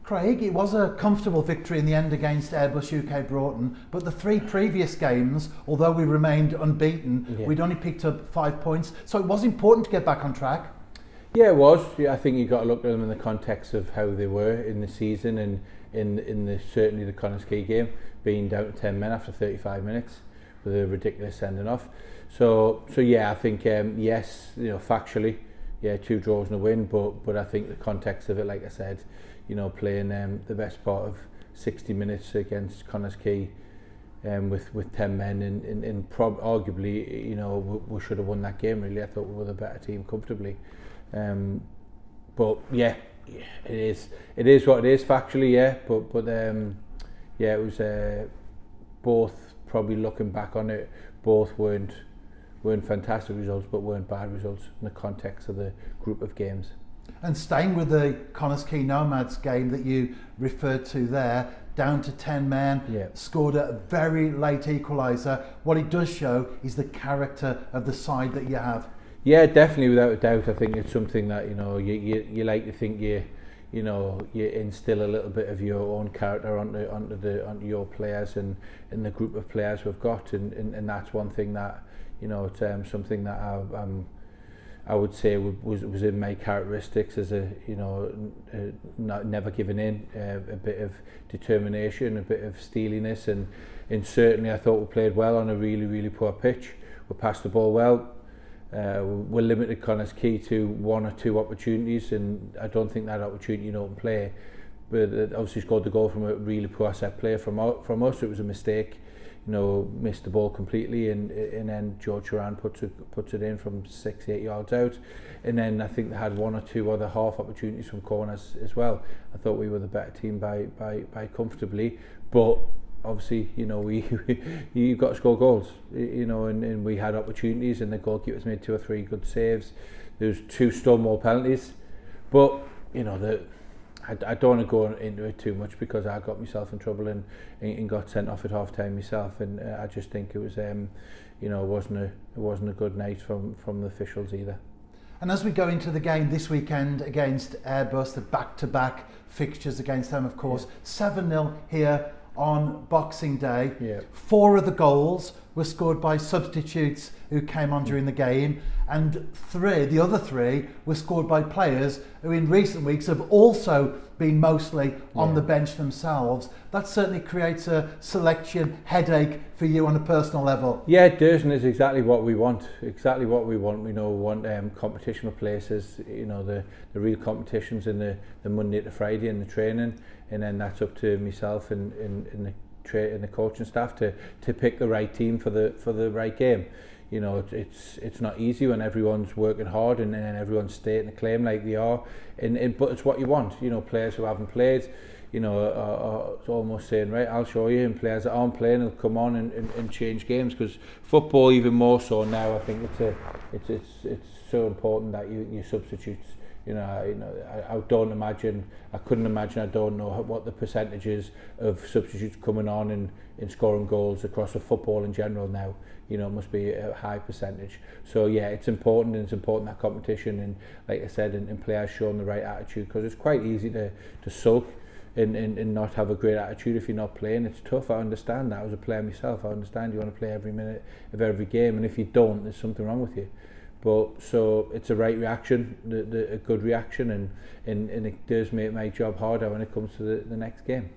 Craig, it was a comfortable victory in the end against Airbus UK Broughton, but the 3 previous games, although we remained unbeaten, we'd only picked up 5 points, so it was important to get back on track. Yeah, it was. Yeah, I think you've got to look at them in the context of how they were in the season, and in certainly the Connah's Quay game, being down to 10 men after 35 minutes with a ridiculous sending off. So yeah, I think yes, factually, yeah, 2 draws and a win, but I think the context of it, like I said, playing the best part of 60 minutes against Connah's Quay with 10 men, and arguably, we should have won that game. Really, I thought we were the better team comfortably. But yeah, it is what it is factually, yeah. But yeah, it was both, probably looking back on it, both weren't fantastic results, but weren't bad results in the context of the group of games. And staying with the Connah's Quay Nomads game that you referred to there, down to 10 men, scored a very late equaliser. What it does show is the character of the side that you have. Yeah, definitely, without a doubt. I think it's something that you like to think you instill a little bit of your own character onto your players and the group of players we've got, and that's one thing that it's something that I would say was in my characteristics as not never giving in, a bit of determination, a bit of steeliness, and certainly I thought we played well on a really, really poor pitch. We passed the ball well. We're limited Connah's Quay to 1 or 2 opportunities, and I don't think that opportunity in open play, but obviously scored the goal from a really poor set play from us. It was a mistake, missed the ball completely, and then George Duran puts it in from 6-8 yards out, and then I think they had 1 or 2 other half opportunities from corners as well. I thought we were the better team by comfortably, but obviously, you've got to score goals, and we had opportunities, and the goalkeepers made 2 or 3 good saves. There was 2 Stonewall penalties, but I don't want to go into it too much because I got myself in trouble and got sent off at half time myself, and I just think it was it wasn't a good night from the officials either. And as we go into the game this weekend against Airbus, the back-to-back fixtures against them, of course, 7-0 here on Boxing Day. 4 of the goals were scored by substitutes who came on during the game, and the other three were scored by players who in recent weeks have also been mostly on the bench themselves. That certainly creates a selection headache for you on a personal level. Yeah, it does, and it's exactly what we want. Exactly what we want. We want competition with places, the real competitions in the Monday to Friday in the training, and then that's up to myself and the coaching staff to pick the right team for the right game. It's not easy when everyone's working hard and everyone's stating a claim like they are, but it's what you want. Players who haven't played, are almost saying, right, I'll show you, and players that aren't playing will come on and change games, because football even more so now. I think it's so important that you substitutes. I couldn't imagine, I don't know what the percentage is of substitutes coming on and scoring goals across the football in general now. It must be a high percentage. So yeah, it's important, and it's important that competition, and like I said, and players showing the right attitude, because it's quite easy to sulk and not have a great attitude if you're not playing. It's tough, I understand that. I was a player myself, I understand you want to play every minute of every game, and if you don't, there's something wrong with you. But so it's a right reaction, a good reaction, and it does make my job harder when it comes to the next game.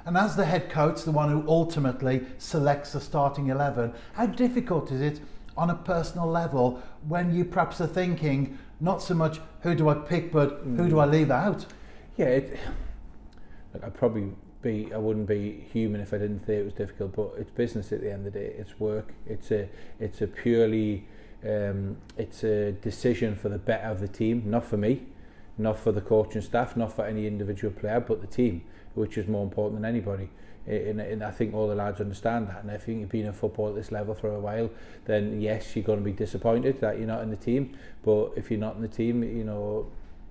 And as the head coach, the one who ultimately selects the starting 11, how difficult is it on a personal level when you perhaps are thinking not so much who do I pick, but who do I leave out? Yeah, I wouldn't be human if I didn't say it was difficult, but it's business at the end of the day. It's work. It's a purely it's a decision for the better of the team, not for me, not for the coaching staff, not for any individual player, but the team, which is more important than anybody. And I think all the lads understand that. And I think you've been in football at this level for a while, then yes, you're going to be disappointed that you're not in the team. But if you're not in the team,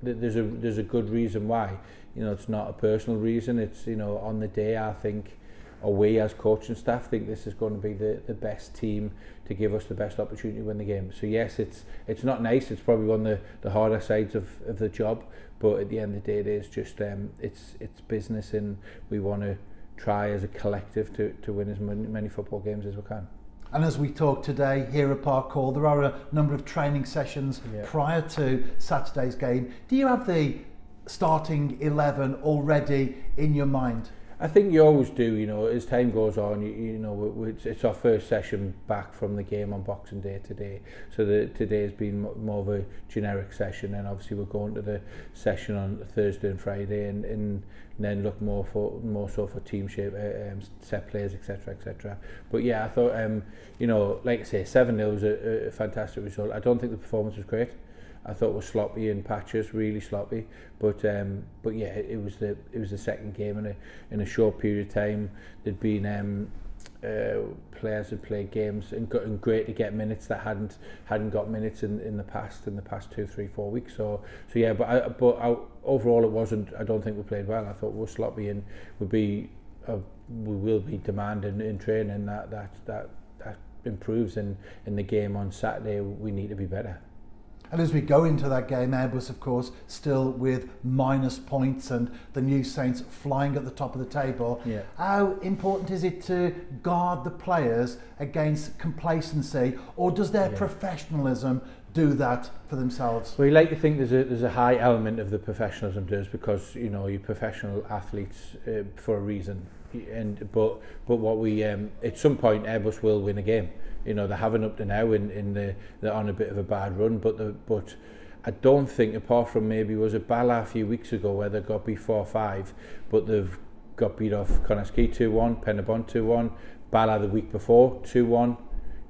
there's a good reason why. It's not a personal reason. It's on the day, I think or we as coaching staff think this is going to be the best team to give us the best opportunity to win the game. So yes, it's not nice. It's probably one of the harder sides of the job. But at the end of the day, it is just it's business, and we want to try as a collective to win as many football games as we can. And as we talk today here at Park Hall, there are a number of training sessions prior to Saturday's game. Do you have the starting 11 already in your mind? I think you always do, you know, as time goes on, you know, it's our first session back from the game on Boxing Day today. So today has been more of a generic session, and obviously we're going to the session on Thursday and Friday, and then look more so for team shape, set players, etc, etc. But yeah, I thought, you know, like I say, 7-0 was a fantastic result. I don't think the performance was great. I thought it was sloppy in patches, really sloppy. But yeah, it was the second game in a short period of time. There'd been players had played games and great to get minutes that hadn't got minutes in the past 2, 3, 4 weeks. So yeah, but overall it wasn't. I don't think we played well. I thought we were sloppy, and we will be demanding in training that improves in the game on Saturday. We need to be better. And as we go into that game, Airbus, of course, still with minus points, and the New Saints flying at the top of the table. Yeah. How important is it to guard the players against complacency, or does their professionalism do that for themselves? Well, you like to think there's a high element of the professionalism does, because you know you're professional athletes for a reason. But what we at some point Airbus will win a game. You know, they haven't up to now, they're on a bit of a bad run, but I don't think, apart from maybe was it Bala a few weeks ago where they got beat 4-5, but they've got beat off Connaskey 2-1, Penabon 2-1, Bala the week before 2-1.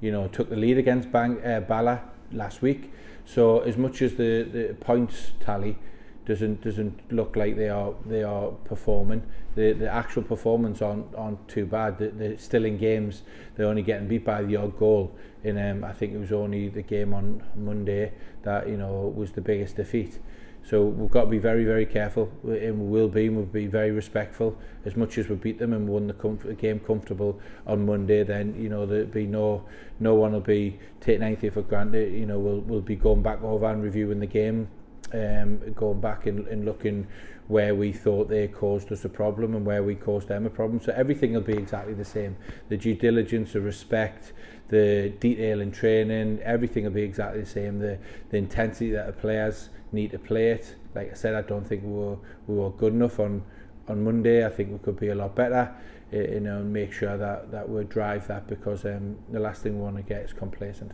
You know, took the lead against Bala last week. So as much as the points tally doesn't look like they are performing, the actual performance aren't too bad. They're still in games. They're only getting beat by the odd goal. I think it was only the game on Monday that, you know, was the biggest defeat. So we've got to be very, very careful, and we'll be very respectful. As much as we beat them and won the game comfortable on Monday, then, you know, there'll be no one will be taking anything for granted. You know, we'll be going back over and reviewing the game, going back and looking where we thought they caused us a problem and where we caused them a problem. So everything will be exactly the same. The due diligence, the respect, the detail in training, everything will be exactly the same. The intensity that the players need to play it. Like I said, I don't think we were good enough on Monday. I think we could be a lot better. You know, make sure that we drive that, because the last thing we want to get is complacent.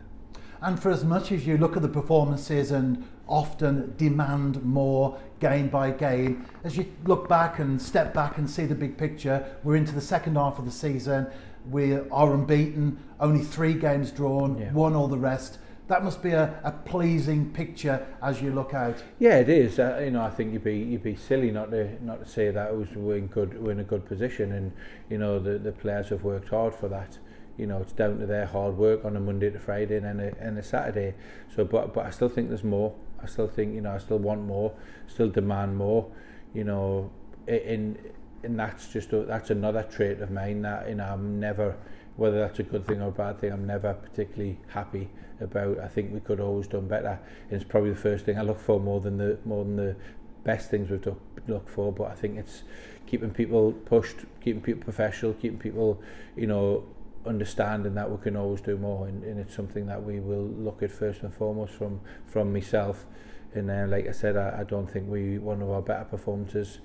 And for as much as you look at the performances and often demand more game by game, as you look back and step back and see the big picture, we're into the second half of the season. We are unbeaten, only 3 games drawn, won all the rest. That must be a pleasing picture as you look out. Yeah, it is. You know, I think you'd be silly not to say that we're in a good position, and you know the players have worked hard for that. You know, it's down to their hard work on a Monday to Friday and a Saturday. So, but I still think there's more. I still think, you know, I still want more, still demand more. You know, and that's another trait of mine that, you know, I'm never, whether that's a good thing or a bad thing, I'm never particularly happy about. I think we could have always done better. And it's probably the first thing I look for more than the best things we've looked for. But I think it's keeping people pushed, keeping people professional, keeping people, you know, understanding that we can always do more, and it's something that we will look at first and foremost from myself. And like I said, I don't think one of our better performances,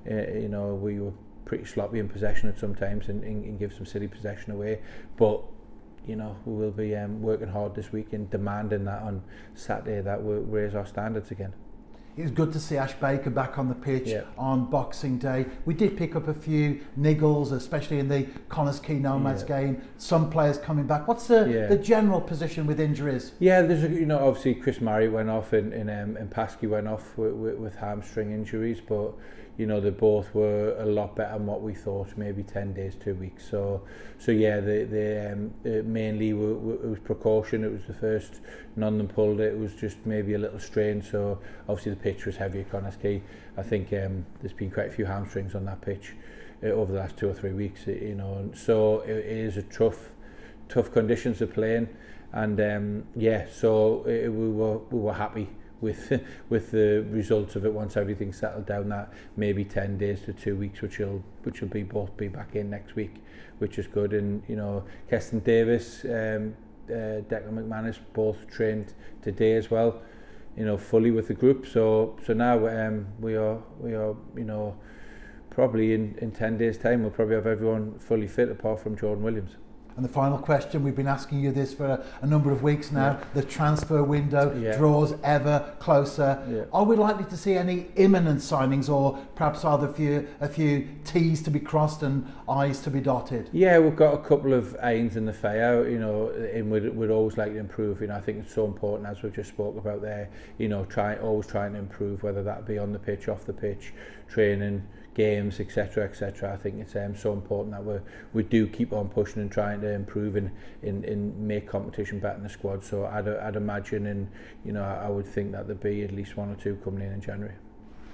you know, we were pretty sloppy in possession at some times and give some silly possession away. But you know, we will be working hard this week and demanding that on Saturday that we raise our standards again. It was good to see Ash Baker back on the pitch on Boxing Day. We did pick up a few niggles, especially in the Connaskey Nomads game. Some players coming back. What's the general position with injuries? Yeah, there's you know, obviously Chris Murray went off and Paskey went off with hamstring injuries, but you know, they both were a lot better than what we thought, maybe 10 days, 2 weeks. So yeah, mainly it was precaution. It was the first, none of them pulled it. It was just maybe a little strain. So obviously the pitch was heavy at Connaskey. I think there's been quite a few hamstrings on that pitch. over the last 2 or 3 weeks, you know, and so it is a tough conditions to play in, and we were happy with the results of it once everything settled down. That maybe 10 days to 2 weeks, which will both be back in next week, which is good. And you know, Keston Davis, Declan McManus both trained today as well, you know, fully with the group. So now we are you know, probably in 10 days time we'll probably have everyone fully fit apart from Jordan Williams. And the final question, we've been asking you this for a number of weeks now, the transfer window draws ever closer. Yeah. Are we likely to see any imminent signings, or perhaps are there a few T's to be crossed and I's to be dotted? Yeah, we've got a couple of irons in the fire, you know, and we'd always like to improve. You know, I think it's so important, as we've just spoke about there, you know, always trying to improve, whether that be on the pitch, off the pitch, training, games, etc. etc. I think it's so important that we do keep on pushing and trying to improve and make competition better in the squad. So I'd imagine, and you know, I would think that there'd be at least 1 or 2 coming in January.